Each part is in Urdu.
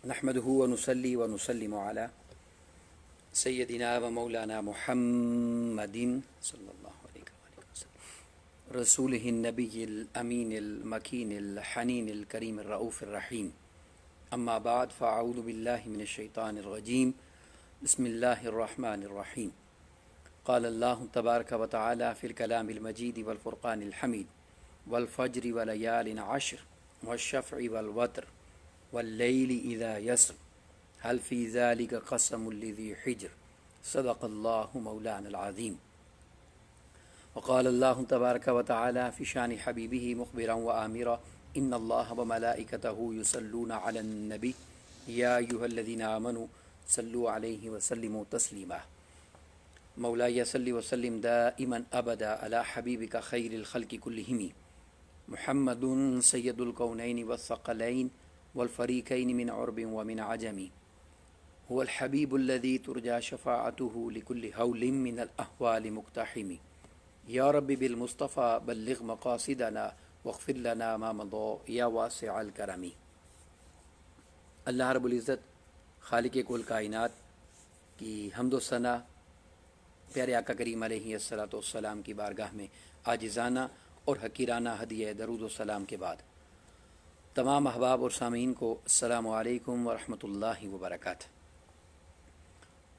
نحمده ونصلي ونسلم على سيدنا ومولانا محمد صلى الله عليه وآله وسلم رسوله النبي الأمين المكين الحنين الكريم الرؤوف الرحيم. أما بعد فأعوذ بالله من الشيطان الرجيم. بسم الله الرحمن الرحيم. قال الله تبارك وتعالى في الكلام المجيد والفرقان الحميد والفجر وليال عشر والشفع والوتر واللیل اذا یسر هل فی ذلک قسم لذی حجر صدق اللہ مولانا العظیم. وقال اللہ تبارک وتعالی فی شان حبیبہ مخبرا وآمرا ان اللہ وملائکتہ یصلون علی النبی یا ایہا الذین آمنوا صلوا علیہ وسلموا تسلیما. مولاي صل وسلم دائما ابدا علی حبیبک خیر الخلق کلہم محمد سید الکونین والثقلین والفریقین من عرب ومن عجم هو الحبیب الذی ترجى شفاعته لكل هول من الاحوال مقتحم. یا رب بالمصطفى بلغ مقاصدنا واغفر لنا ما مضى یا واسع الکرم. اللہ رب العزت خالق کل کائنات کی حمد و ثنا پیارے آقا کریم علیہ الصلوۃ والسلام کی بارگاہ میں عاجزانہ اور حقیرانہ ہدیہ درود و سلام کے بعد تمام احباب اور سامعین کو السلام علیکم ورحمۃ اللہ وبرکاتہ.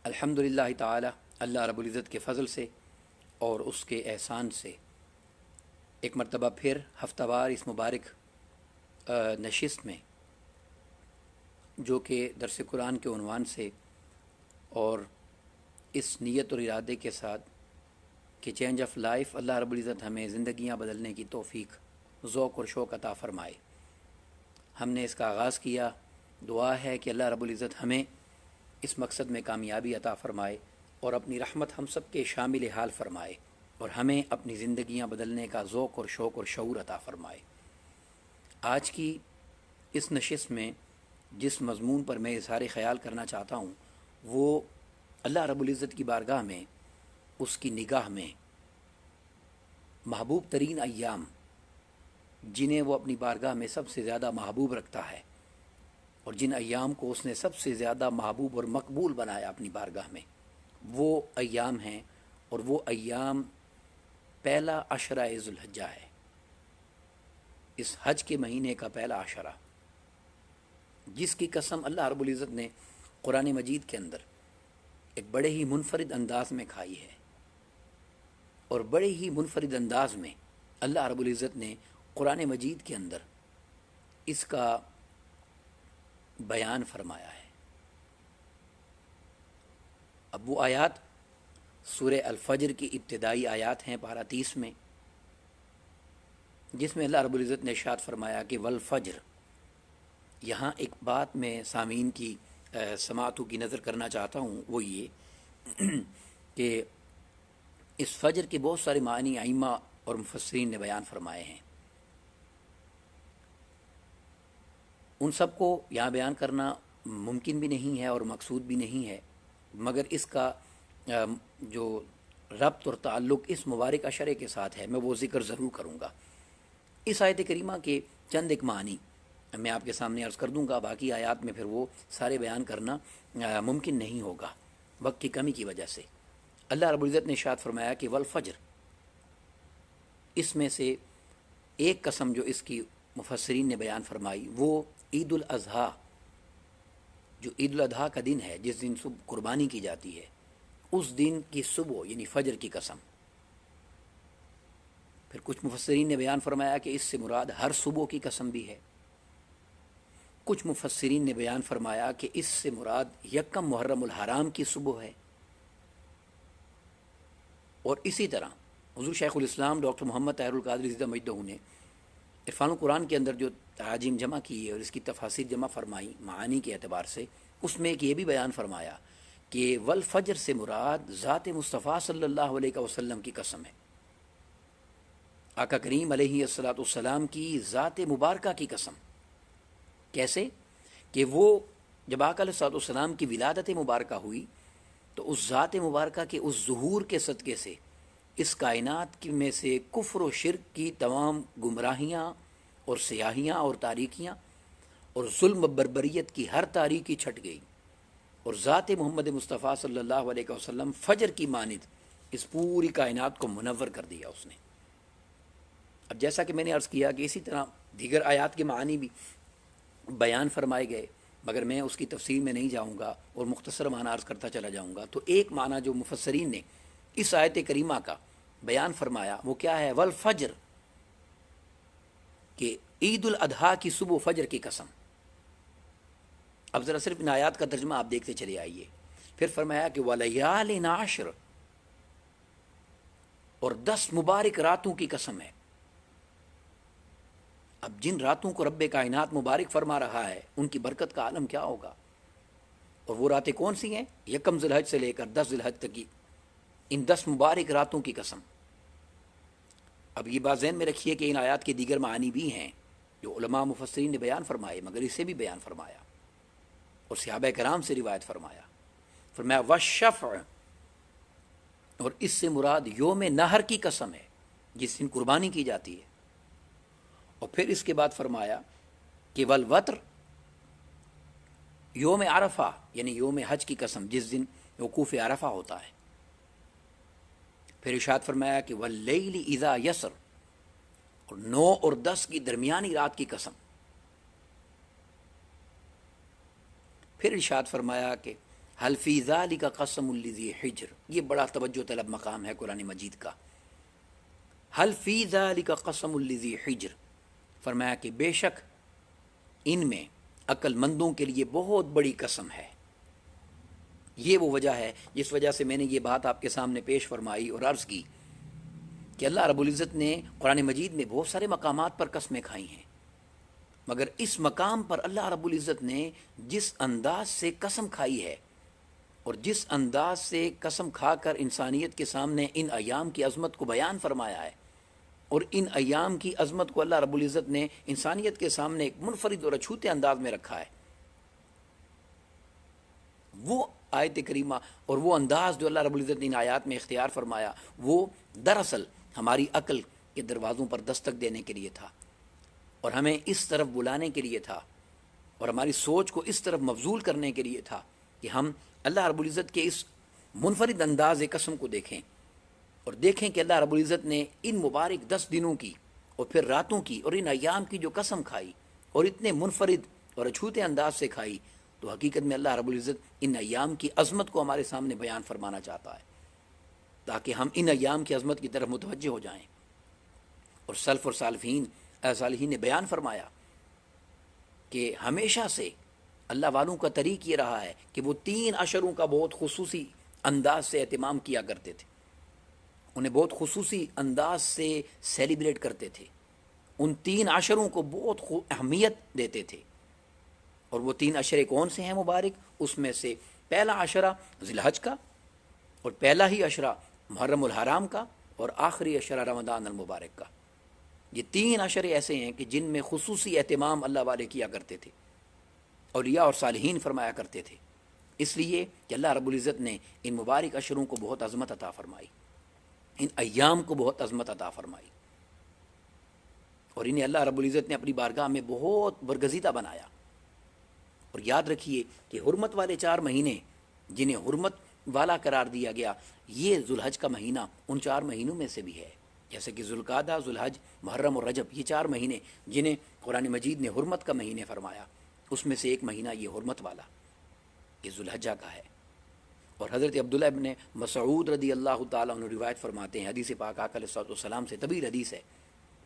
الحمدللہ تعالی اللہ رب العزت کے فضل سے اور اس کے احسان سے ایک مرتبہ پھر ہفتہ وار اس مبارک نشست میں جو کہ درس قرآن کے عنوان سے اور اس نیت اور ارادے کے ساتھ کہ چینج آف لائف اللہ رب العزت ہمیں زندگیاں بدلنے کی توفیق ذوق اور شوق عطا فرمائے، ہم نے اس کا آغاز کیا. دعا ہے کہ اللہ رب العزت ہمیں اس مقصد میں کامیابی عطا فرمائے اور اپنی رحمت ہم سب کے شامل حال فرمائے اور ہمیں اپنی زندگیاں بدلنے کا ذوق اور شوق اور شعور عطا فرمائے. آج کی اس نشست میں جس مضمون پر میں اظہار خیال کرنا چاہتا ہوں وہ اللہ رب العزت کی بارگاہ میں اس کی نگاہ میں محبوب ترین ایام جنہیں وہ اپنی بارگاہ میں سب سے زیادہ محبوب رکھتا ہے اور جن ایام کو اس نے سب سے زیادہ محبوب اور مقبول بنایا اپنی بارگاہ میں، وہ ایام ہیں. اور وہ ایام پہلا عشرہ ذو الحجہ ہے، اس حج کے مہینے کا پہلا عشرہ، جس کی قسم اللہ رب العزت نے قرآن مجید کے اندر ایک بڑے ہی منفرد انداز میں کھائی ہے. اور بڑے ہی منفرد انداز میں اللہ رب العزت نے قرآن مجید کے اندر اس کا بیان فرمایا ہے. اب وہ آیات سورہ الفجر کی ابتدائی آیات ہیں پارہ 30 میں، جس میں اللہ رب العزت نے ارشاد فرمایا کہ والفجر. یہاں ایک بات میں سامعین کی سماعتوں کی نظر کرنا چاہتا ہوں، وہ یہ کہ اس فجر کے بہت سارے معنی ائمہ اور مفسرین نے بیان فرمائے ہیں. ان سب کو یہاں بیان کرنا ممکن بھی نہیں ہے اور مقصود بھی نہیں ہے، مگر اس کا جو ربط اور تعلق اس مبارک عشرے کے ساتھ ہے میں وہ ذکر ضرور کروں گا. اس آیت کریمہ کے چند ایک معنی میں آپ کے سامنے عرض کر دوں گا، باقی آیات میں پھر وہ سارے بیان کرنا ممکن نہیں ہوگا وقت کی کمی کی وجہ سے. اللہ رب العزت نے ارشاد فرمایا کہ والفجر، اس میں سے ایک قسم جو اس کی مفسرین نے بیان فرمائی وہ عید الاضحیٰ، جو عید الاضحیٰ کا دن ہے جس دن صبح قربانی کی جاتی ہے، اس دن کی صبح یعنی فجر کی قسم. پھر کچھ مفسرین نے بیان فرمایا کہ اس سے مراد ہر صبح کی قسم بھی ہے. کچھ مفسرین نے بیان فرمایا کہ اس سے مراد یکم محرم الحرام کی صبح ہے. اور اسی طرح حضور شیخ الاسلام ڈاکٹر محمد طاہر القادری زندہ مجدہ نے عرفان القرآن کے اندر جو تراجیم جمع کی ہے اور اس کی تفاسیر جمع فرمائی معانی کے اعتبار سے، اس میں ایک یہ بھی بیان فرمایا کہ والفجر سے مراد ذات مصطفیٰ صلی اللہ علیہ وسلم کی قسم ہے. آقا کریم علیہ الصلوۃ والسلام کی ذات مبارکہ کی قسم. کیسے کہ وہ جب آقا علیہ الصلوۃ والسلام کی ولادت مبارکہ ہوئی تو اس ذات مبارکہ کے اس ظہور کے صدقے سے اس کائنات میں سے کفر و شرک کی تمام گمراہیاں اور سیاہیاں اور تاریکیاں اور ظلم و بربریت کی ہر تاریکی چھٹ گئی، اور ذات محمد مصطفیٰ صلی اللہ علیہ وسلم فجر کی مانند اس پوری کائنات کو منور کر دیا اس نے۔ اب جیسا کہ میں نے عرض کیا کہ اسی طرح دیگر آیات کے معانی بھی بیان فرمائے گئے، مگر میں اس کی تفصیل میں نہیں جاؤں گا اور مختصر معنی عرض کرتا چلا جاؤں گا۔ تو ایک معنی جو مفسرین نے اس آیت کریمہ کا بیان فرمایا وہ کیا ہے؟ والفجر، کہ عید الاضحیٰ کی صبح و فجر کی قسم۔ اب ذرا صرف ان آیات کا ترجمہ آپ دیکھتے چلے آئیے۔ پھر فرمایا کہ وَلَيَالٍ عَشْرٍ، اور 10 مبارک راتوں کی قسم ہے۔ اب جن راتوں کو رب کائنات مبارک فرما رہا ہے ان کی برکت کا عالم کیا ہوگا؟ اور وہ راتیں کون سی ہیں؟ 1 ذی الحج سے لے کر 10 ذی الحج تک کی ان 10 مبارک راتوں کی قسم۔ اب یہ بات ذہن میں رکھیے کہ ان آیات کے دیگر معانی بھی ہیں جو علماء مفسرین نے بیان فرمائے، مگر اسے بھی بیان فرمایا اور صحابہ کرام سے روایت فرمایا۔ فرمایا والشفع، اور اس سے مراد یوم نہر کی قسم ہے جس دن قربانی کی جاتی ہے۔ اور پھر اس کے بعد فرمایا کہ والوتر، یوم عرفہ یعنی یوم حج کی قسم جس دن وقوف عرفہ ہوتا ہے۔ پھر ارشاد فرمایا کہ واللیل اذا یسر، اور 9 اور 10 کی درمیانی رات کی قسم۔ پھر ارشاد فرمایا کہ حل فی ذالک قسم لذی حجر، یہ بڑا توجہ طلب مقام ہے قرآن مجید کا۔ حل فی ذالک قسم لذی حجر، فرمایا کہ بے شک ان میں عقل مندوں کے لیے بہت بڑی قسم ہے۔ یہ وہ وجہ ہے جس وجہ سے میں نے یہ بات آپ کے سامنے پیش فرمائی اور عرض کی کہ اللہ رب العزت نے قرآن مجید میں بہت سارے مقامات پر قسمیں کھائی ہیں، مگر اس مقام پر اللہ رب العزت نے جس انداز سے قسم کھائی ہے اور جس انداز سے قسم کھا کر انسانیت کے سامنے ان ایام کی عظمت کو بیان فرمایا ہے، اور ان ایام کی عظمت کو اللہ رب العزت نے انسانیت کے سامنے ایک منفرد اور اچھوتے انداز میں رکھا ہے، وہ آیت کریمہ اور وہ انداز جو اللہ رب العزت نے ان آیات میں اختیار فرمایا وہ دراصل ہماری عقل کے دروازوں پر دستک دینے کے لیے تھا، اور ہمیں اس طرف بلانے کے لیے تھا، اور ہماری سوچ کو اس طرف مبذول کرنے کے لیے تھا کہ ہم اللہ رب العزت کے اس منفرد انداز قسم کو دیکھیں، اور دیکھیں کہ اللہ رب العزت نے ان مبارک 10 دنوں کی اور پھر راتوں کی اور ان ایام کی جو قسم کھائی اور اتنے منفرد اور اچھوتے انداز سے کھائی، تو حقیقت میں اللہ رب العزت ان ایام کی عظمت کو ہمارے سامنے بیان فرمانا چاہتا ہے تاکہ ہم ان ایام کی عظمت کی طرف متوجہ ہو جائیں۔ اور سلف اور صالحین نے بیان فرمایا کہ ہمیشہ سے اللہ والوں کا طریق یہ رہا ہے کہ وہ 3 عشروں کا بہت خصوصی انداز سے اہتمام کیا کرتے تھے، انہیں بہت خصوصی انداز سے سیلیبریٹ کرتے تھے، ان 3 عشروں کو بہت اہمیت دیتے تھے۔ اور وہ 3 عشرے کون سے ہیں مبارک؟ اس میں سے پہلا عشرہ ذی الحج کا، اور پہلا ہی عشرہ محرم الحرام کا، اور آخری عشرہ رمضان المبارک کا۔ یہ 3 عشرے ایسے ہیں کہ جن میں خصوصی اہتمام اللہ والے کیا کرتے تھے، اولیاء اور صالحین فرمایا کرتے تھے، اس لیے کہ اللہ رب العزت نے ان مبارک عشروں کو بہت عظمت عطا فرمائی، ان ایام کو بہت عظمت عطا فرمائی، اور انہیں اللہ رب العزت نے اپنی بارگاہ میں بہت برگزیدہ بنایا۔ اور یاد رکھیے کہ حرمت والے 4 مہینے جنہیں حرمت والا قرار دیا گیا، یہ ذوالحج کا مہینہ ان 4 مہینوں میں سے بھی ہے، جیسے کہ ذوالقعدہ، ذوالحج، محرم اور رجب، یہ 4 مہینے جنہیں قرآن مجید نے حرمت کا مہینے فرمایا، اس میں سے ایک مہینہ یہ حرمت والا، یہ ذوالحجہ کا ہے۔ اور حضرت عبداللہ ابن مسعود رضی اللہ تعالیٰ عنہ روایت فرماتے ہیں، حدیث پاک آقا علیہ الصلوۃ والسلام سے طویل حدیث ہے،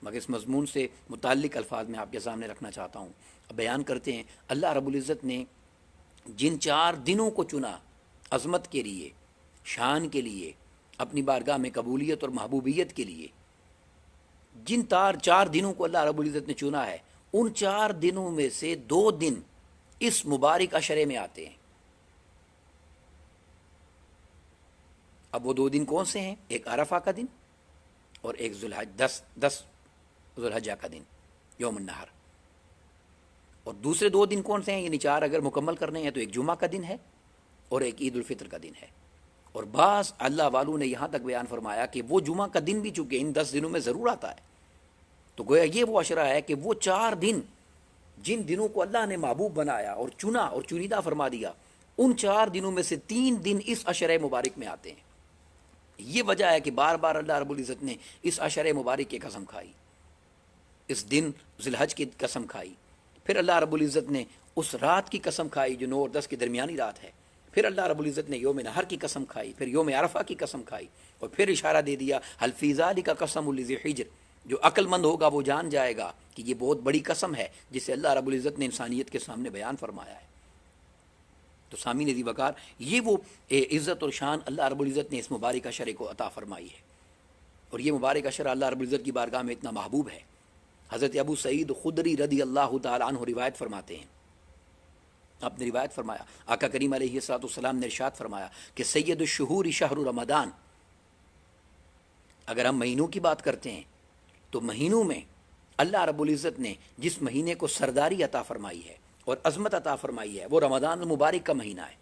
مگر اس مضمون سے متعلق الفاظ میں آپ کے سامنے رکھنا چاہتا ہوں۔ بیان کرتے ہیں اللہ رب العزت نے جن 4 دنوں کو چنا عظمت کے لیے، شان کے لیے، اپنی بارگاہ میں قبولیت اور محبوبیت کے لیے، جن 4 دنوں کو اللہ رب العزت نے چنا ہے، ان 4 دنوں میں سے 2 دن اس مبارک عشرے میں آتے ہیں۔ اب وہ 2 دن کون سے ہیں؟ ایک عرفہ کا دن اور ایک ذوالحج 10 ذوالحجہ کا دن یوم النحر۔ اور دوسرے 2 دن کون سے ہیں؟ یعنی 4 اگر مکمل کرنے ہیں تو ایک جمعہ کا دن ہے اور ایک عید الفطر کا دن ہے۔ اور بعض اللہ والوں نے یہاں تک بیان فرمایا کہ وہ جمعہ کا دن بھی چونکہ ان 10 دنوں میں ضرور آتا ہے، تو گویا یہ وہ عشرہ ہے کہ وہ 4 دن جن دنوں کو اللہ نے محبوب بنایا اور چنا اور چنیدہ فرما دیا، ان 4 دنوں میں سے 3 دن اس عشرہ مبارک میں آتے ہیں۔ یہ وجہ ہے کہ بار بار اللہ رب العزت نے اس عشرہ مبارک کی قسم کھائی، اس دن ذی الحج کی قسم کھائی، پھر اللہ رب العزت نے اس رات کی قسم کھائی جو 9 اور 10 کی درمیانی رات ہے، پھر اللہ رب العزت نے یوم نحر کی قسم کھائی، پھر یوم عرفہ کی قسم کھائی، اور پھر اشارہ دے دیا حل فی ذالک قسم لذی حجر، جو عقل مند ہوگا وہ جان جائے گا کہ یہ بہت بڑی قسم ہے جسے اللہ رب العزت نے انسانیت کے سامنے بیان فرمایا ہے۔ تو سامعین عزیز وقار، یہ وہ عزت اور شان اللہ رب العزت نے اس مبارک عشرے کو عطا فرمائی ہے، اور یہ مبارک عشرہ اللہ رب العزت کی بارگاہ میں اتنا محبوب ہے۔ حضرت ابو سعید خدری رضی اللہ تعالی عنہ روایت فرماتے ہیں، آپ نے روایت فرمایا، آقا کریم علیہ الصلوۃ والسلام نے ارشاد فرمایا کہ سید الشہور شہر رمضان، اگر ہم مہینوں کی بات کرتے ہیں تو مہینوں میں اللہ رب العزت نے جس مہینے کو سرداری عطا فرمائی ہے اور عظمت عطا فرمائی ہے وہ رمضان المبارک کا مہینہ ہے،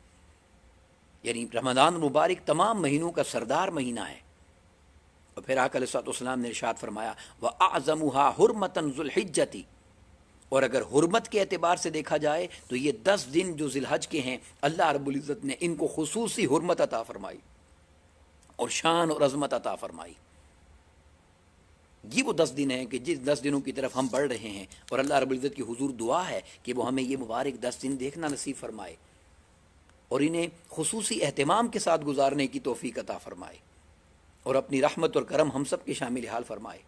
یعنی رمضان المبارک تمام مہینوں کا سردار مہینہ ہے۔ اور پھر آقا علیہ الصلوۃ والسلام نے ارشاد فرمایا وَأَعْظَمُهَا حُرْمَةً ذُو الْحِجَّةِ، اور اگر حرمت کے اعتبار سے دیکھا جائے تو یہ 10 دن جو ذی الحج کے ہیں اللہ رب العزت نے ان کو خصوصی حرمت عطا فرمائی اور شان اور عظمت عطا فرمائی۔ یہ وہ 10 دن ہیں کہ جس 10 دنوں کی طرف ہم بڑھ رہے ہیں، اور اللہ رب العزت کی حضور دعا ہے کہ وہ ہمیں یہ مبارک 10 دن دیکھنا نصیب فرمائے اور انہیں خصوصی اہتمام کے ساتھ گزارنے کی توفیق عطا فرمائے، اور اپنی رحمت اور کرم ہم سب کے شامل حال فرمائے۔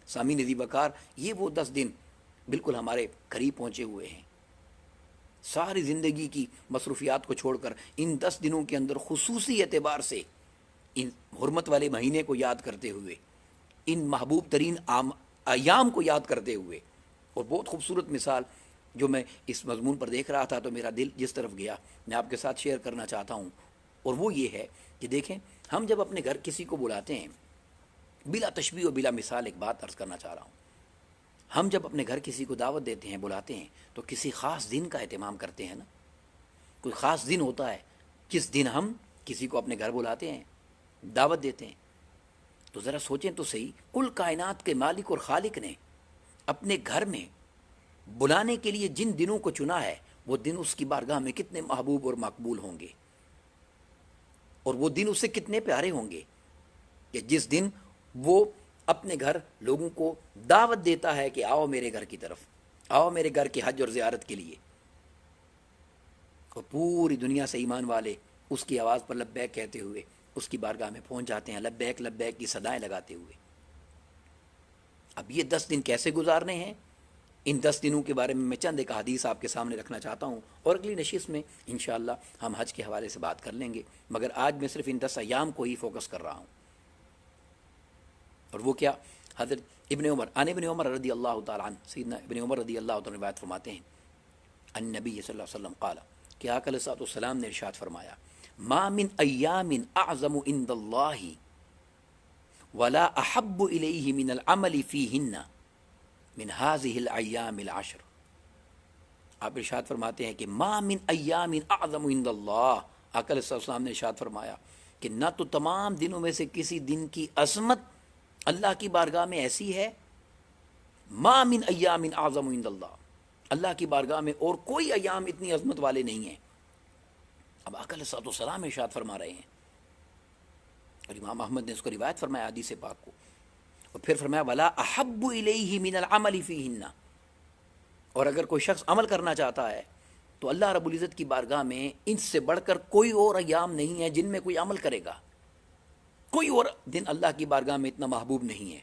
سامعین عزیز وقار، یہ وہ 10 دن بالکل ہمارے قریب پہنچے ہوئے ہیں۔ ساری زندگی کی مصروفیات کو چھوڑ کر ان 10 دنوں کے اندر خصوصی اعتبار سے ان حرمت والے مہینے کو یاد کرتے ہوئے، ان محبوب ترین ایام کو یاد کرتے ہوئے، اور بہت خوبصورت مثال جو میں اس مضمون پر دیکھ رہا تھا تو میرا دل جس طرف گیا میں آپ کے ساتھ شیئر کرنا چاہتا ہوں، اور وہ یہ ہے کہ دیکھیں، ہم جب اپنے گھر کسی کو بلاتے ہیں، بلا تشبیہ و بلا مثال ایک بات عرض کرنا چاہ رہا ہوں، ہم جب اپنے گھر کسی کو دعوت دیتے ہیں، بلاتے ہیں، تو کسی خاص دن کا اہتمام کرتے ہیں نا، کوئی خاص دن ہوتا ہے کس دن ہم کسی کو اپنے گھر بلاتے ہیں، دعوت دیتے ہیں۔ تو ذرا سوچیں تو صحیح، کل کائنات کے مالک اور خالق نے اپنے گھر میں بلانے کے لیے جن دنوں کو چنا ہے وہ دن اس کی بارگاہ میں کتنے محبوب اور مقبول ہوں گے، اور وہ دن اسے کتنے پیارے ہوں گے کہ جس دن وہ اپنے گھر لوگوں کو دعوت دیتا ہے کہ آؤ میرے گھر کی طرف، آؤ میرے گھر کے حج اور زیارت کے لیے، اور پوری دنیا سے ایمان والے اس کی آواز پر لبیک کہتے ہوئے اس کی بارگاہ میں پہنچ جاتے ہیں، لبیک لبیک کی صدائیں لگاتے ہوئے۔ اب یہ 10 دن کیسے گزارنے ہیں، ان 10 دنوں کے بارے میں میں چند ایک حدیث آپ کے سامنے رکھنا چاہتا ہوں، اور اگلی نشست میں انشاءاللہ ہم حج کے حوالے سے بات کر لیں گے، مگر آج میں صرف ان 10 ایام کو ہی فوکس کر رہا ہوں۔ اور وہ کیا؟ حضرت ابن عمر رضی اللہ تعالیٰ عنہ، سیدنا ابن عمر رضی اللہ تعالیٰ روایت فرماتے ہیں، النبی صلی اللہ علیہ وسلم قال، کہ آقا علیہ الصلوۃ والسلام نے ارشاد فرمایا، ما من ایام اعظم عند اللہ ولا احب الیہ من العمل فیہن من هذه الایام العشر۔ آپ ارشاد فرماتے ہیں کہ ما من ایام اعظم عند اللہ، آقا علیہ السلام نے ارشاد فرمایا کہ نہ تو تمام دنوں میں سے کسی دن کی عظمت اللہ کی بارگاہ میں ایسی ہے، ما من ایام اعظم عند اللہ، اللہ کی بارگاہ میں اور کوئی ایام اتنی عظمت والے نہیں ہیں۔ اب آقا علیہ السلام ارشاد فرما رہے ہیں، اور امام احمد نے اس کو روایت فرمایا حدیث پاک کو، اور پھر فرمایا ولا احب الیہ من العمل فیہن، اور اگر کوئی شخص عمل کرنا چاہتا ہے تو اللہ رب العزت کی بارگاہ میں ان سے بڑھ کر کوئی اور ایام نہیں ہے جن میں کوئی عمل کرے گا، کوئی اور دن اللہ کی بارگاہ میں اتنا محبوب نہیں ہے۔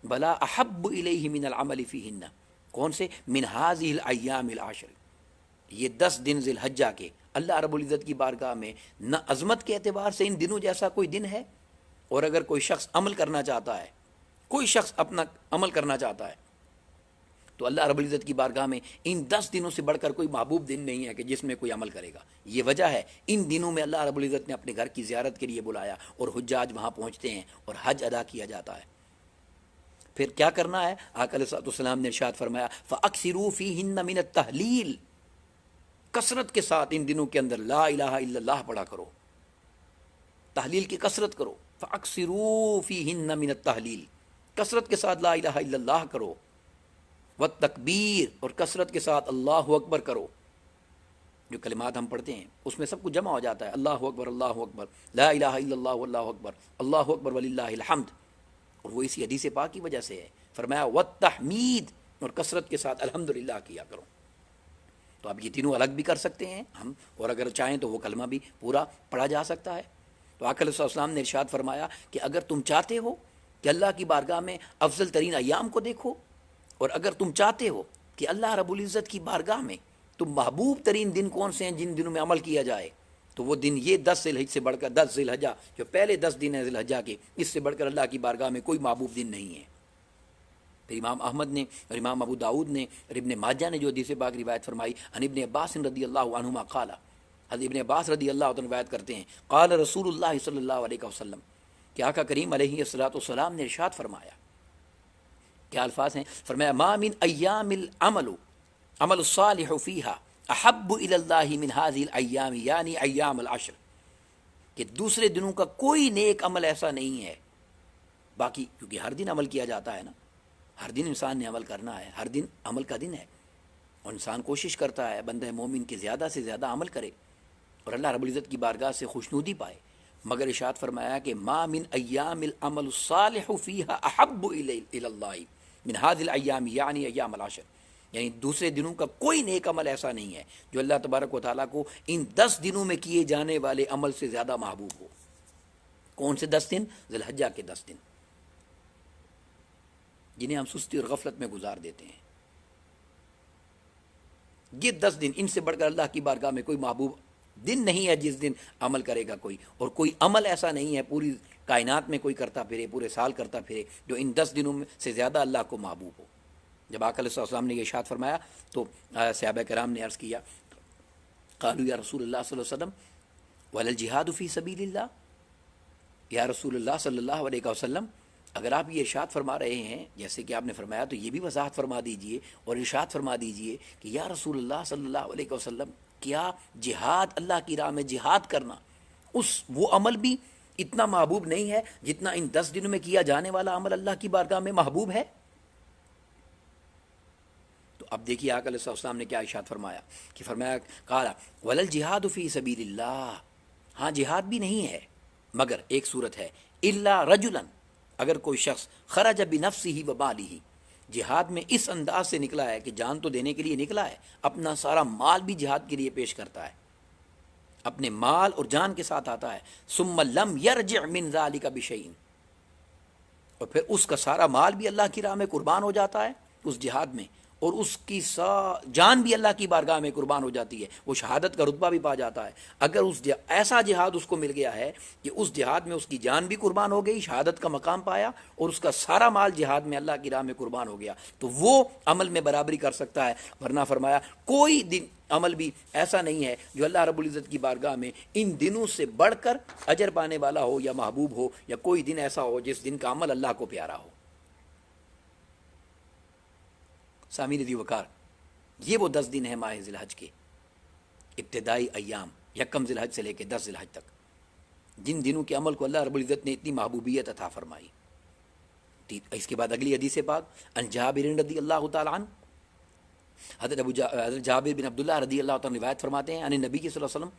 بلا احب الیہ من العمل فیہن، کون سے؟ من هذه الایام العشر، یہ 10 دن ذی الحجہ کے اللہ رب العزت کی بارگاہ میں نہ عظمت کے اعتبار سے ان دنوں جیسا کوئی دن ہے، اور اگر کوئی شخص عمل کرنا چاہتا ہے، کوئی شخص اپنا عمل کرنا چاہتا ہے تو اللہ رب العزت کی بارگاہ میں ان 10 دنوں سے بڑھ کر کوئی محبوب دن نہیں ہے کہ جس میں کوئی عمل کرے گا۔ یہ وجہ ہے ان دنوں میں اللہ رب العزت نے اپنے گھر کی زیارت کے لیے بلایا، اور حجاج وہاں پہنچتے ہیں اور حج ادا کیا جاتا ہے۔ پھر کیا کرنا ہے؟ آقا علیہ السلام نے ارشاد فرمایا فَأَكْثِرُوا فِيهِنَّ مِنَ التَّهْلِيلِ، کثرت کے ساتھ ان دنوں کے اندر لا الہ الا اللہ پڑھا کرو، تحلیل کی کثرت کرو۔ فَأَكْثِرُوا فِيهِنَّ مِنَ التَّهْلِيلِ، کثرت کے ساتھ لا الہ الا اللہ کرو، والتکبیر، اور کثرت کے ساتھ اللہ اکبر کرو. جو کلمات ہم پڑھتے ہیں اس میں سب کچھ جمع ہو جاتا ہے، اللہ اکبر، اللہ اکبر، لا الہ الا اللہ واللہ اکبر، اللہ اکبر وللہ الحمد. اور وہ اسی حدیث پاک کی وجہ سے ہے. فرمایا والتحمید، اور کثرت کے ساتھ الحمدللہ کیا کرو. تو اب یہ تینوں الگ بھی کر سکتے ہیں ہم، اور اگر چاہیں تو وہ کلمہ بھی پورا پڑھا جا سکتا ہے. تو آقا علیہ السلام نے ارشاد فرمایا کہ اگر تم چاہتے ہو کہ اللہ کی بارگاہ میں افضل ترین ایام کو دیکھو، اور اگر تم چاہتے ہو کہ اللہ رب العزت کی بارگاہ میں تم محبوب ترین دن کون سے ہیں جن دنوں میں عمل کیا جائے، تو وہ دن یہ 10 ذی الحجہ سے بڑھ کر، 10 ذی الحجہ جو پہلے 10 دن ہیں ذی الحجہ کے، اس سے بڑھ کر اللہ کی بارگاہ میں کوئی محبوب دن نہیں ہے. پھر امام احمد نے اور امام ابو داؤد نے اور ابن ماجہ نے جو حدیث پاک روایت فرمائی، عن ابن عباس رضی اللہ عنہما قال، حضرت ابن عباس رضی اللہ عنہ روایت کرتے ہیں، قال رسول اللہ صلی اللہ علیہ وسلم، کہ آقا کریم علیہ الصلوۃ والسلام نے ارشاد فرمایا. کیا الفاظ ہیں؟ فرمایا ما من ایام العمل عمل الصالح فیہا احب الی اللہ من هذه الایام، یعنی ایام العشر، کہ دوسرے دنوں کا کوئی نیک عمل ایسا نہیں ہے. باقی کیونکہ ہر دن عمل کیا جاتا ہے نا، ہر دن انسان نے عمل کرنا ہے، ہر دن عمل کا دن ہے، اور انسان کوشش کرتا ہے بندہ مومن کے زیادہ سے زیادہ عمل کرے اور اللہ رب العزت کی بارگاہ سے خوشنودی پائے. مگر ارشاد فرمایا کہ ما من ایام العمل الصالح فیہا احب الی اللہ من هذه الایام، یعنی ایام العشر، یعنی دوسرے دنوں کا کوئی نیک عمل ایسا نہیں ہے جو اللہ تبارک و تعالیٰ کو ان 10 دنوں میں کیے جانے والے عمل سے زیادہ محبوب ہو. کون سے 10 دن؟ ذی الحجہ کے 10 دن، جنہیں ہم سستی اور غفلت میں گزار دیتے ہیں. یہ 10 دن، ان سے بڑھ کر اللہ کی بارگاہ میں کوئی محبوب دن نہیں ہے جس دن عمل کرے گا کوئی، اور کوئی عمل ایسا نہیں ہے پوری کائنات میں کوئی کرتا پھرے، پورے سال کرتا پھرے، جو ان 10 دنوں میں سے زیادہ اللہ کو محبوب ہو. جب آقا علیہ السلام نے یہ ارشاد فرمایا تو صحابہ کرام نے عرض کیا، قالوا یا رسول اللہ صلی اللہ علیہ وسلم ولا الجہاد فی سبیل اللہ، یا رسول اللہ صلی اللہ علیہ وسلم اگر آپ یہ ارشاد فرما رہے ہیں جیسے کہ آپ نے فرمایا، تو یہ بھی وضاحت فرما دیجئے اور ارشاد فرما دیجئے کہ یا رسول اللہ صلی اللہ علیہ وسلم، کیا جہاد، اللہ کی راہ میں جہاد کرنا، وہ عمل بھی اتنا محبوب نہیں ہے جتنا ان 10 دنوں میں کیا جانے والا عمل اللہ کی بارگاہ میں محبوب ہے؟ تو اب دیکھیے آقا علیہ السلام نے کیا ارشاد فرمایا، کہ فرمایا قال ولا الجہاد فی سبیل اللہ، ہاں جہاد بھی نہیں ہے مگر ایک صورت ہے، الا رجلا، اگر کوئی شخص خرج بنفسہ و مالہ، جہاد میں اس انداز سے نکلا ہے کہ جان تو دینے کے لیے نکلا ہے، اپنا سارا مال بھی جہاد کے لیے پیش کرتا ہے، اپنے مال اور جان کے ساتھ آتا ہے، ثم لم یرجع من ذلک بشیء، اور پھر اس کا سارا مال بھی اللہ کی راہ میں قربان ہو جاتا ہے اس جہاد میں، اور اس کی جان بھی اللہ کی بارگاہ میں قربان ہو جاتی ہے، وہ شہادت کا رتبہ بھی پا جاتا ہے. اگر ایسا جہاد اس کو مل گیا ہے کہ اس جہاد میں اس کی جان بھی قربان ہو گئی، شہادت کا مقام پایا، اور اس کا سارا مال جہاد میں اللہ کی راہ میں قربان ہو گیا، تو وہ عمل میں برابری کر سکتا ہے. ورنہ فرمایا کوئی دن عمل بھی ایسا نہیں ہے جو اللہ رب العزت کی بارگاہ میں ان دنوں سے بڑھ کر اجر پانے والا ہو یا محبوب ہو، یا کوئی دن ایسا ہو جس دن کا عمل اللہ کو پیارا ہو. سامعین دی وقار، یہ وہ 10 دن ہیں ماہ ذی الحج کے ابتدائی ایام، یکم ذی الحج سے لے کے 10 ذی الحج تک، جن دنوں کے عمل کو اللہ رب العزت نے اتنی محبوبیت عطا فرمائی. اس کے بعد اگلی حدیث پاک، عن جابر رضی اللہ تعالی عنہ، حضرت جابر بن عبداللہ رضی اللہ تعالی روایت فرماتے ہیں، عن نبی صلی اللہ علیہ وسلم،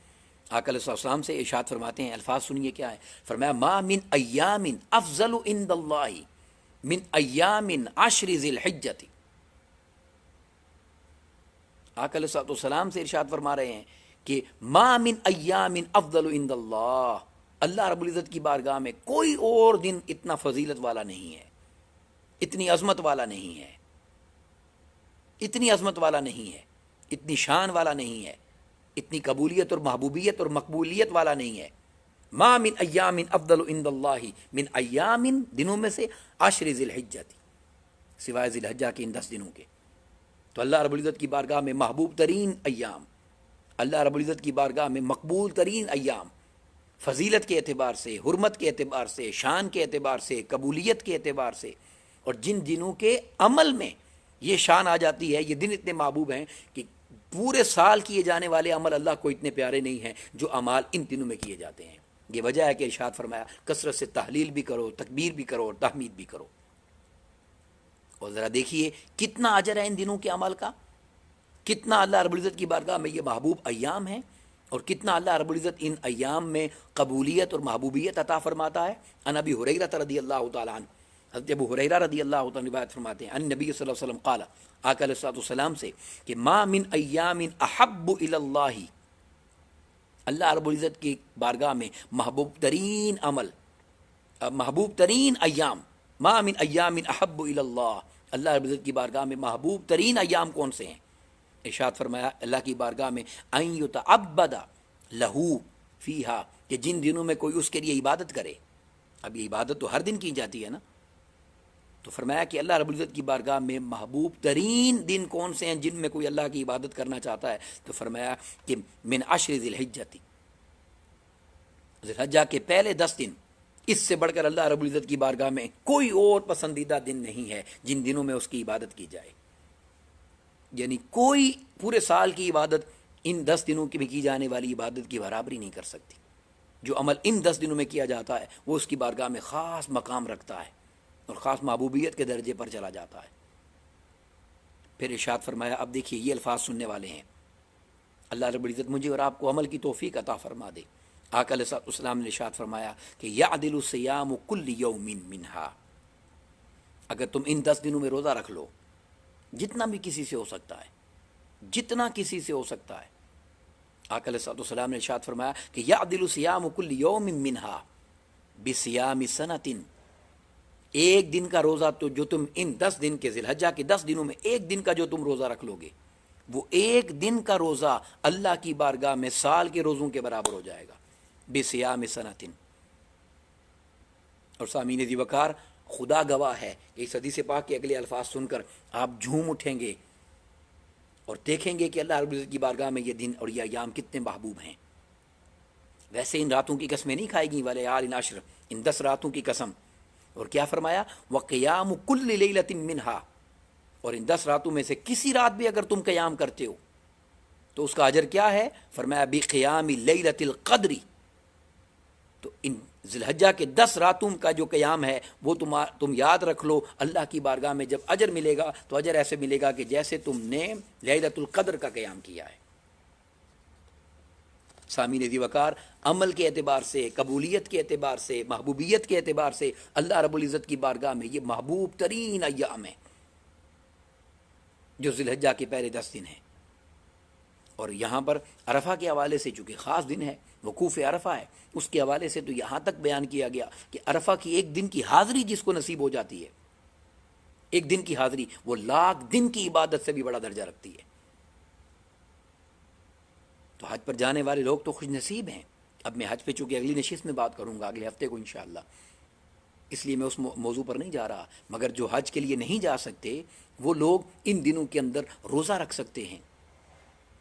آقا علیہ السلام سے ارشاد فرماتے ہیں، الفاظ سنیے کیا ہے. فرمایا ما من ایام افضل عند اللہ من ایام عشر ذی الحجۃ. آقا علیہ السلام سے ارشاد فرما رہے ہیں کہ ما من ایام افضل عند اللہ، اللہ رب العزت کی بارگاہ میں کوئی اور دن اتنا فضیلت والا نہیں ہے، اتنی عظمت والا نہیں ہے، اتنی عظمت والا نہیں ہے، اتنی شان والا نہیں ہے، اتنی قبولیت اور محبوبیت اور مقبولیت والا نہیں ہے. ما من ایام افضل عند اللہ من ایام، دنوں میں سے، عشر ذی الحجہ، سوائے ذی الحجہ کے ان 10 دنوں کے. تو اللہ رب العزت کی بارگاہ میں محبوب ترین ایام، اللہ رب العزت کی بارگاہ میں مقبول ترین ایام، فضیلت کے اعتبار سے، حرمت کے اعتبار سے، شان کے اعتبار سے، قبولیت کے اعتبار سے، اور جن دنوں کے عمل میں یہ شان آ جاتی ہے، یہ دن اتنے محبوب ہیں کہ پورے سال کیے جانے والے عمل اللہ کو اتنے پیارے نہیں ہیں جو اعمال ان دنوں میں کیے جاتے ہیں. یہ وجہ ہے کہ ارشاد فرمایا کثرت سے تحلیل بھی کرو، تکبیر بھی کرو اور تحمید بھی کرو. اور ذرا دیکھیے کتنا اجر ہے ان دنوں کے عمل کا، کتنا اللہ رب العزت کی بارگاہ میں یہ محبوب ایام ہیں، اور کتنا اللہ رب العزت ان ایام میں قبولیت اور محبوبیت عطا فرماتا ہے۔ ان ابی ہریرہ رضی اللہ تعالیٰ عنہ، حضرت ابو ہریرہ رضی اللہ تعالیٰ روایت فرماتے ہیں ان نبی صلی اللہ علیہ وسلم قال، آقا علیہ الصلوۃ والسلام سے کہ ما من ایام احب الی اللہ، اللہ رب العزت کی بارگاہ میں محبوب ترین عمل، محبوب ترین ایام، ما من ایام احب الی اللہ، اللہ رب العزت کی بارگاہ میں محبوب ترین ایام کون سے ہیں؟ ارشاد فرمایا اللہ کی بارگاہ میں ان یتعبد لہو فیہا، کہ جن دنوں میں کوئی اس کے لیے عبادت کرے۔ اب یہ عبادت تو ہر دن کی جاتی ہے نا، تو فرمایا کہ اللہ رب العزت کی بارگاہ میں محبوب ترین دن کون سے ہیں جن میں کوئی اللہ کی عبادت کرنا چاہتا ہے؟ تو فرمایا کہ من عشر ذی الحجہ، ذی الحجہ کے پہلے 10 دن، اس سے بڑھ کر اللہ رب العزت کی بارگاہ میں کوئی اور پسندیدہ دن نہیں ہے جن دنوں میں اس کی عبادت کی جائے۔ یعنی کوئی پورے سال کی عبادت ان 10 دنوں کی میں کی جانے والی عبادت کی برابری نہیں کر سکتی۔ جو عمل ان 10 دنوں میں کیا جاتا ہے وہ اس کی بارگاہ میں خاص مقام رکھتا ہے اور خاص محبوبیت کے درجے پر چلا جاتا ہے۔ پھر ارشاد فرمایا، اب دیکھیے یہ الفاظ سننے والے ہیں، اللہ رب العزت مجھے اور آپ کو عمل کی توفیق عطا فرما دے۔ آقا علیہ السلام نے ارشاد فرمایا کہ یعدل صیام کل یوم منہا، اگر تم ان 10 دنوں میں روزہ رکھ لو، جتنا بھی کسی سے ہو سکتا ہے، جتنا کسی سے ہو سکتا ہے، آقا علیہ السلام نے ارشاد فرمایا کہ یعدل صیام کل یوم منہا بصیام سنۃ، ایک دن کا روزہ تو جو تم ان 10 دن کے ذی الحجہ کے 10 دنوں میں ایک دن کا جو تم روزہ رکھ لو گے، وہ ایک دن کا روزہ اللہ کی بارگاہ میں سال کے روزوں کے برابر ہو جائے گا، بصیام سنۃ۔ اور سامعین ذی وقار، خدا گواہ ہے کہ اس حدیث پاک کے اگلے الفاظ سن کر آپ جھوم اٹھیں گے اور دیکھیں گے کہ اللہ رب العزت کی بارگاہ میں یہ دن اور یہ ایام کتنے محبوب ہیں۔ ویسے ان راتوں کی قسمیں نہیں کھائے گی ولیال عشر، ان 10 راتوں کی قسم۔ اور کیا فرمایا؟ وقیام کل لیلۃ منہا، اور ان 10 راتوں میں سے کسی رات بھی اگر تم قیام کرتے ہو تو اس کا اجر کیا ہے؟ فرمایا بقیام لیلۃ القدر، تو ان ذی الحجہ کے 10 راتوں کا جو قیام ہے وہ تم یاد رکھ لو، اللہ کی بارگاہ میں جب اجر ملے گا تو اجر ایسے ملے گا کہ جیسے تم نے لیلۃ القدر کا قیام کیا ہے۔ سامعین ذی وقار، عمل کے اعتبار سے، قبولیت کے اعتبار سے، محبوبیت کے اعتبار سے اللہ رب العزت کی بارگاہ میں یہ محبوب ترین ایام ہیں جو ذی الحجہ کے پہلے 10 دن ہیں۔ اور یہاں پر عرفہ کے حوالے سے چونکہ خاص دن ہے، وقوف عرفہ ہے، اس کے حوالے سے تو یہاں تک بیان کیا گیا کہ عرفہ کی ایک دن کی حاضری جس کو نصیب ہو جاتی ہے، ایک دن کی حاضری وہ لاکھ دن کی عبادت سے بھی بڑا درجہ رکھتی ہے۔ تو حج پر جانے والے لوگ تو خوش نصیب ہیں۔ اب میں حج پہ چونکہ اگلی نشست میں بات کروں گا اگلے ہفتے کو انشاءاللہ، اس لیے میں اس موضوع پر نہیں جا رہا، مگر جو حج کے لیے نہیں جا سکتے وہ لوگ ان دنوں کے اندر روزہ رکھ سکتے ہیں،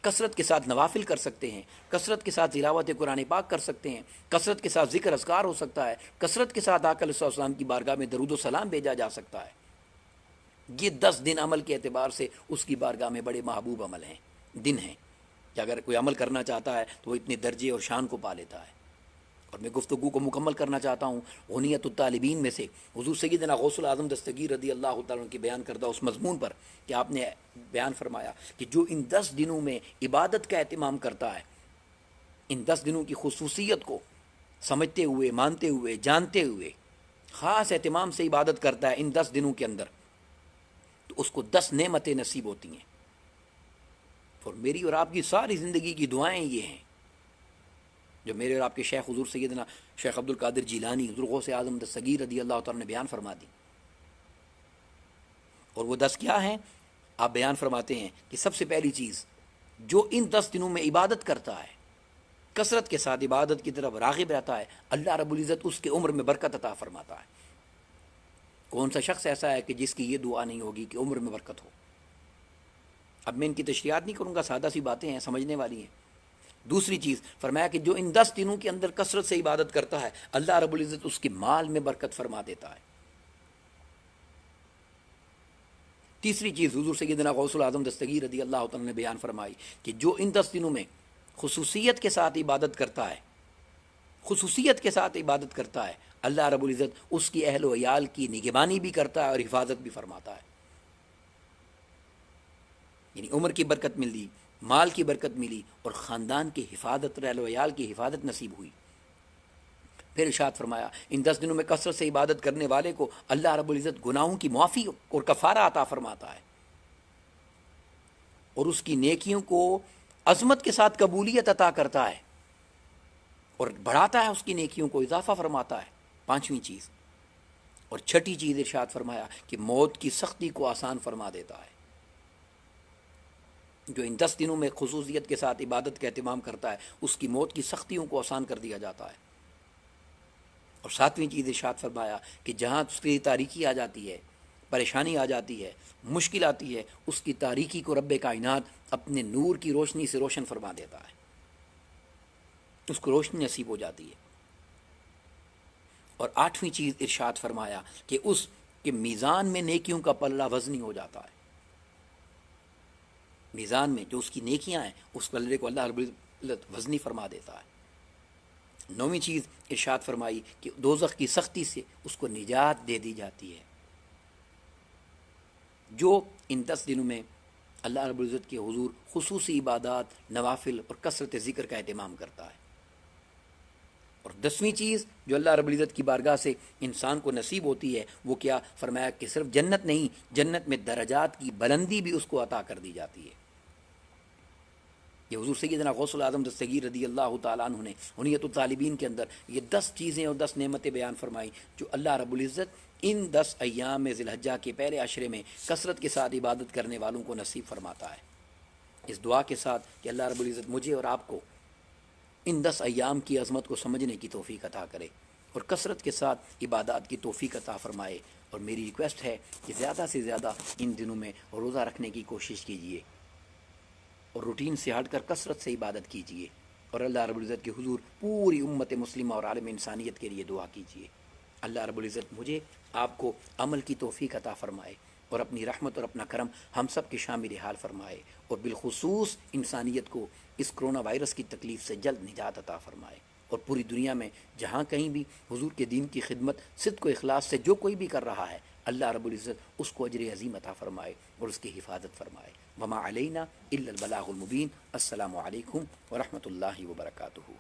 کثرت کے ساتھ نوافل کر سکتے ہیں، کثرت کے ساتھ تلاوت قرآن پاک کر سکتے ہیں، کثرت کے ساتھ ذکر اذکار ہو سکتا ہے، کثرت کے ساتھ آقا علیہ السلام کی بارگاہ میں درود و سلام بھیجا جا سکتا ہے۔ یہ 10 دن عمل کے اعتبار سے اس کی بارگاہ میں بڑے محبوب عمل ہیں، دن ہیں کہ اگر کوئی عمل کرنا چاہتا ہے تو وہ اتنے درجے اور شان کو پا لیتا ہے۔ اور میں گفتگو کو مکمل کرنا چاہتا ہوں غنیت الطالبین میں سے حضور سیدنا غوث العظم دستگیر رضی اللہ تعالیٰ عنہ کی بیان کردہ اس مضمون پر کہ آپ نے بیان فرمایا کہ جو ان 10 دنوں میں عبادت کا اہتمام کرتا ہے، ان 10 دنوں کی خصوصیت کو سمجھتے ہوئے، مانتے ہوئے، جانتے ہوئے خاص اہتمام سے عبادت کرتا ہے ان 10 دنوں کے اندر، تو اس کو 10 نعمتیں نصیب ہوتی ہیں۔ اور میری اور آپ کی ساری زندگی کی دعائیں یہ ہیں جو میرے اور آپ کے شیخ حضور سیدنا شیخ عبد القادر جیلانی حضور غوث اعظم دستگیر رضی اللہ تعالیٰ نے بیان فرما دی۔ اور وہ 10 کیا ہیں؟ آپ بیان فرماتے ہیں کہ سب سے پہلی چیز، جو ان 10 دنوں میں عبادت کرتا ہے، کثرت کے ساتھ عبادت کی طرف راغب رہتا ہے، اللہ رب العزت اس کے عمر میں برکت عطا فرماتا ہے۔ کون سا شخص ایسا ہے کہ جس کی یہ دعا نہیں ہوگی کہ عمر میں برکت ہو؟ اب میں ان کی تشریحات نہیں کروں گا، سادہ سی باتیں ہیں، سمجھنے والی ہیں۔ دوسری چیز فرمایا کہ جو ان 10 دنوں کے اندر کثرت سے عبادت کرتا ہے، اللہ رب العزت اس کے مال میں برکت فرما دیتا ہے۔ تیسری چیز حضور سیدنا غوث العظم دستگیر رضی اللہ تعالیٰ نے بیان فرمائی کہ جو ان 10 دنوں میں خصوصیت کے ساتھ عبادت کرتا ہے، خصوصیت کے ساتھ عبادت کرتا ہے، اللہ رب العزت اس کی اہل و عیال کی نگہبانی بھی کرتا ہے اور حفاظت بھی فرماتا ہے۔ یعنی عمر کی برکت ملی، مال کی برکت ملی، اور خاندان کی حفاظت، اہل و عیال کی حفاظت نصیب ہوئی۔ پھر ارشاد فرمایا ان 10 دنوں میں کثرت سے عبادت کرنے والے کو اللہ رب العزت گناہوں کی معافی اور کفارہ عطا فرماتا ہے، اور اس کی نیکیوں کو عظمت کے ساتھ قبولیت عطا کرتا ہے، اور بڑھاتا ہے، اس کی نیکیوں کو اضافہ فرماتا ہے۔ پانچویں چیز اور چھٹی چیز ارشاد فرمایا کہ موت کی سختی کو آسان فرما دیتا ہے۔ جو ان 10 دنوں میں خصوصیت کے ساتھ عبادت کا اہتمام کرتا ہے، اس کی موت کی سختیوں کو آسان کر دیا جاتا ہے۔ اور ساتویں چیز ارشاد فرمایا کہ جہاں اس کی تاریکی آ جاتی ہے، پریشانی آ جاتی ہے، مشکل آتی ہے، اس کی تاریکی کو رب کائنات اپنے نور کی روشنی سے روشن فرما دیتا ہے، اس کو روشنی نصیب ہو جاتی ہے۔ اور آٹھویں چیز ارشاد فرمایا کہ اس کے میزان میں نیکیوں کا پلہ وزنی ہو جاتا ہے، میزان میں جو اس کی نیکیاں ہیں اس پلے کو اللہ رب العزت وزنی فرما دیتا ہے۔ نویں چیز ارشاد فرمائی کہ دوزخ کی سختی سے اس کو نجات دے دی جاتی ہے، جو ان 10 دنوں میں اللہ رب العزت کے حضور خصوصی عبادات، نوافل اور کثرت ذکر کا اہتمام کرتا ہے۔ اور 10ویں چیز جو اللہ رب العزت کی بارگاہ سے انسان کو نصیب ہوتی ہے وہ کیا فرمایا کہ صرف جنت نہیں، جنت میں درجات کی بلندی بھی اس کو عطا کر دی جاتی ہے۔ یہ حضور سیدنا غوث العظم دستگیر رضی اللہ تعالیٰ عنہ نے عنیت الطالبین کے اندر یہ 10 چیزیں اور 10 نعمتیں بیان فرمائی جو اللہ رب العزت ان 10 ایام ذی الحجہ کے پہلے عشرے میں کثرت کے ساتھ عبادت کرنے والوں کو نصیب فرماتا ہے۔ اس دعا کے ساتھ کہ اللہ رب العزت مجھے اور آپ کو ان 10 ایام کی عظمت کو سمجھنے کی توفیق عطا کرے اور کثرت کے ساتھ عبادات کی توفیق عطا فرمائے۔ اور میری ریکویسٹ ہے کہ زیادہ سے زیادہ ان دنوں میں روزہ رکھنے کی کوشش کیجیے اور روٹین سے ہٹ کر کثرت سے عبادت کیجیے، اور اللہ رب العزت کے حضور پوری امت مسلمہ اور عالم انسانیت کے لیے دعا کیجیے۔ اللہ رب العزت مجھے آپ کو عمل کی توفیق عطا فرمائے اور اپنی رحمت اور اپنا کرم ہم سب کے شامل حال فرمائے، اور بالخصوص انسانیت کو اس کرونا وائرس کی تکلیف سے جلد نجات عطا فرمائے، اور پوری دنیا میں جہاں کہیں بھی حضور کے دین کی خدمت صدق و اخلاص سے جو کوئی بھی کر رہا ہے، اللہ رب العزت اس کو اجر عظیم عطا فرمائے اور اس کی حفاظت فرمائے۔ وما علینا الا البلاغ المبین۔ السلام علیکم ورحمۃ اللہ وبرکاتہ۔